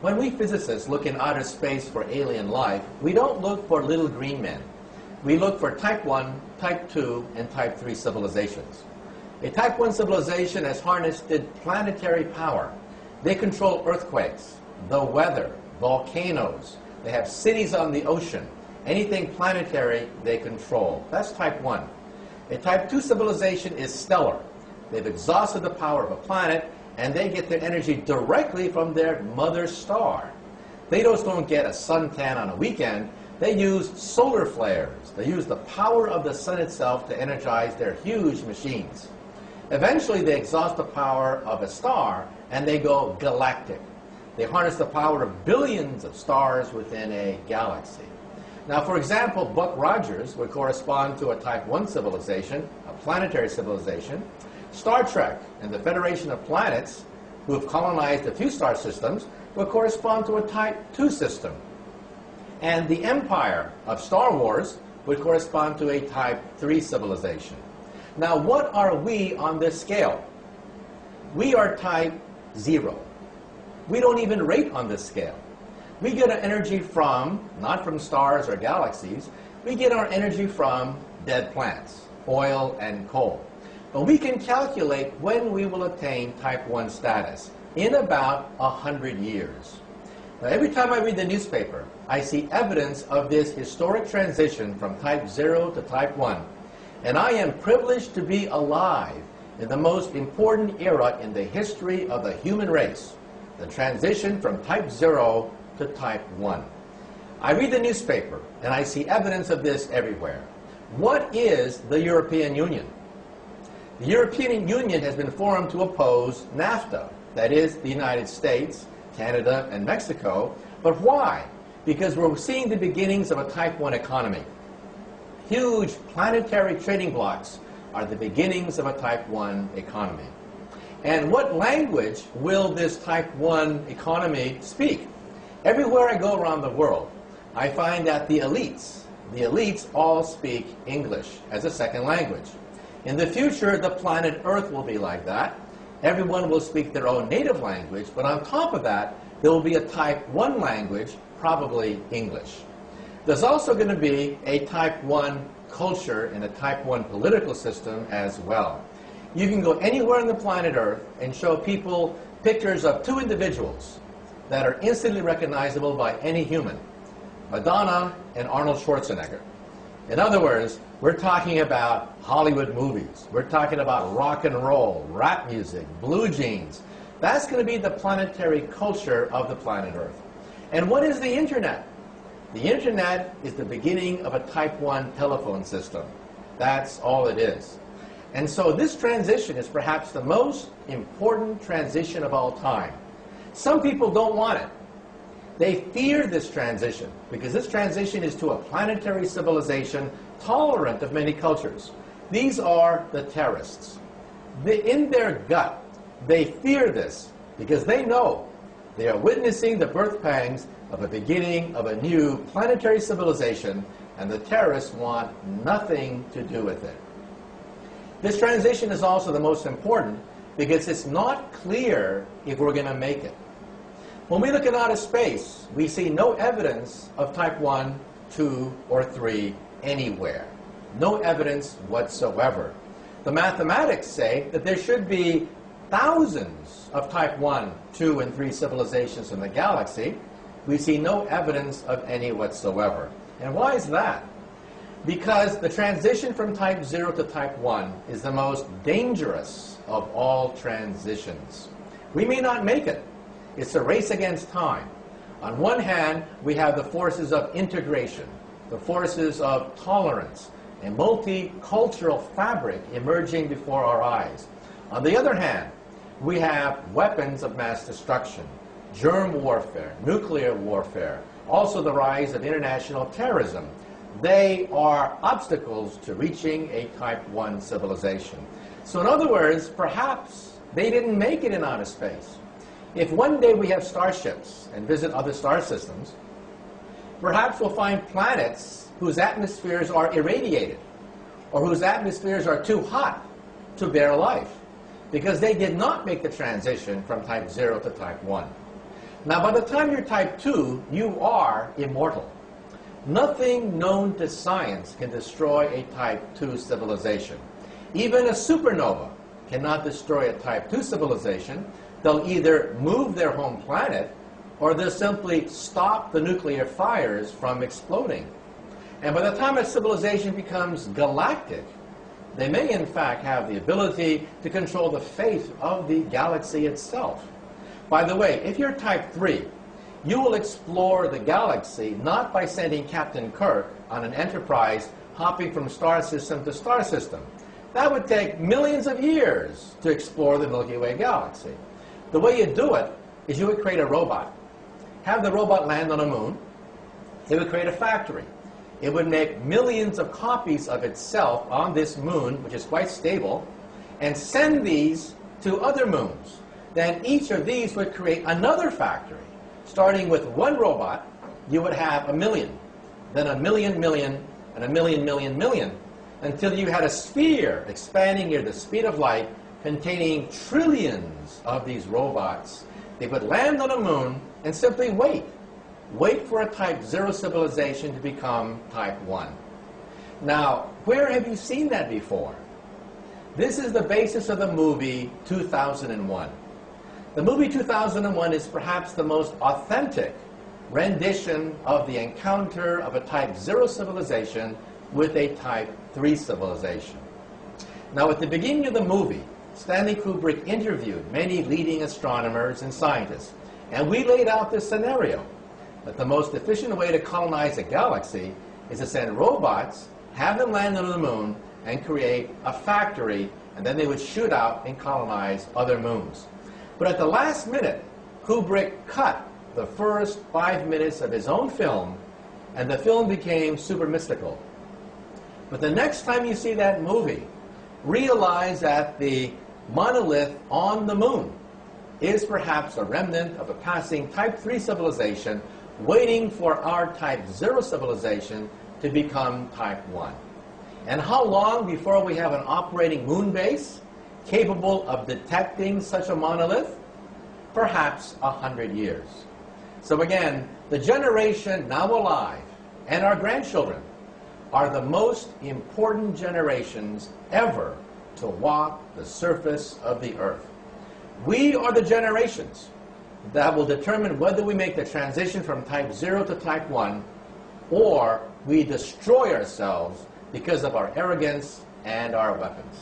When we physicists look in outer space for alien life, we don't look for little green men. We look for type 1, type 2, and type 3 civilizations. A type 1 civilization has harnessed planetary power. They control earthquakes, the weather, volcanoes. They have cities on the ocean. Anything planetary, they control. That's type 1. A type 2 civilization is stellar. They've exhausted the power of a planet, and they get their energy directly from their mother star. They just don't get a suntan on a weekend. They use solar flares. They use the power of the sun itself to energize their huge machines. Eventually, they exhaust the power of a star, and they go galactic. They harness the power of billions of stars within a galaxy. Now, for example, Buck Rogers would correspond to a type 1 civilization, a planetary civilization. Star Trek and the Federation of Planets, who have colonized a few star systems, would correspond to a type 2 system. And the Empire of Star Wars would correspond to a type 3 civilization. Now, what are we on this scale? We are type 0. We don't even rate on this scale. We get our energy from, not from stars or galaxies, we get our energy from dead plants, oil and coal. But we can calculate when we will attain type 1 status, in about 100 years. Now, every time I read the newspaper, I see evidence of this historic transition from type 0 to type 1. And I am privileged to be alive in the most important era in the history of the human race, the transition from type 0 to type 1. I read the newspaper, and I see evidence of this everywhere. What is the European Union? The European Union has been formed to oppose NAFTA, that is, the United States, Canada, and Mexico. But why? Because we're seeing the beginnings of a type 1 economy. Huge planetary trading blocks are the beginnings of a type 1 economy. And what language will this type 1 economy speak? Everywhere I go around the world, I find that the elites all speak English as a second language. In the future, the planet Earth will be like that. Everyone will speak their own native language, but on top of that, there will be a type 1 language, probably English. There's also going to be a type 1 culture and a type 1 political system as well. You can go anywhere on the planet Earth and show people pictures of two individuals that are instantly recognizable by any human, Madonna and Arnold Schwarzenegger. In other words, we're talking about Hollywood movies. We're talking about rock and roll, rap music, blue jeans. That's going to be the planetary culture of the planet Earth. And what is the Internet? The Internet is the beginning of a type 1 telephone system. That's all it is. And so this transition is perhaps the most important transition of all time. Some people don't want it. They fear this transition because this transition is to a planetary civilization tolerant of many cultures. These are the terrorists. In their gut, they fear this because they know they are witnessing the birth pangs of a beginning of a new planetary civilization, and the terrorists want nothing to do with it. This transition is also the most important because it's not clear if we're going to make it. When we look at outer space, we see no evidence of type 1, 2, or 3 anywhere. No evidence whatsoever. The mathematics say that there should be thousands of type 1, 2, and 3 civilizations in the galaxy. We see no evidence of any whatsoever. And why is that? Because the transition from type 0 to type 1 is the most dangerous of all transitions. We may not make it. It's a race against time. On one hand, we have the forces of integration, the forces of tolerance, a multicultural fabric emerging before our eyes. On the other hand, we have weapons of mass destruction, germ warfare, nuclear warfare, also the rise of international terrorism. They are obstacles to reaching a type 1 civilization. So in other words, perhaps they didn't make it in outer space. If one day we have starships and visit other star systems, perhaps we'll find planets whose atmospheres are irradiated or whose atmospheres are too hot to bear life because they did not make the transition from type 0 to type 1. Now, by the time you're type 2, you are immortal. Nothing known to science can destroy a type 2 civilization. Even a supernova cannot destroy a type 2 civilization. They'll either move their home planet or they'll simply stop the nuclear fires from exploding. And by the time a civilization becomes galactic, they may in fact have the ability to control the fate of the galaxy itself. By the way, if you're type 3, you will explore the galaxy not by sending Captain Kirk on an Enterprise hopping from star system to star system. That would take millions of years to explore the Milky Way galaxy. The way you do it is you would create a robot. Have the robot land on a moon. It would create a factory. It would make millions of copies of itself on this moon, which is quite stable, and send these to other moons. Then each of these would create another factory. Starting with one robot, you would have 1 million, then 1 million million, and 1 million million million, until you had a sphere expanding near the speed of light, containing trillions of these robots. They would land on a moon and simply wait. Wait for a type 0 civilization to become type 1. Now, where have you seen that before? This is the basis of the movie 2001. The movie 2001 is perhaps the most authentic rendition of the encounter of a type 0 civilization with a type 3 civilization. Now, at the beginning of the movie, Stanley Kubrick interviewed many leading astronomers and scientists, and we laid out this scenario, that the most efficient way to colonize a galaxy is to send robots, have them land on the moon, and create a factory, and then they would shoot out and colonize other moons. But at the last minute, Kubrick cut the first 5 minutes of his own film, and the film became super mystical. But the next time you see that movie, realize that the monolith on the moon is perhaps a remnant of a passing type 3 civilization waiting for our type 0 civilization to become type 1. And how long before we have an operating moon base capable of detecting such a monolith? Perhaps 100 years. So again, the generation now alive and our grandchildren are the most important generations ever to walk the surface of the earth. We are the generations that will determine whether we make the transition from type 0 to type 1 or we destroy ourselves because of our arrogance and our weapons.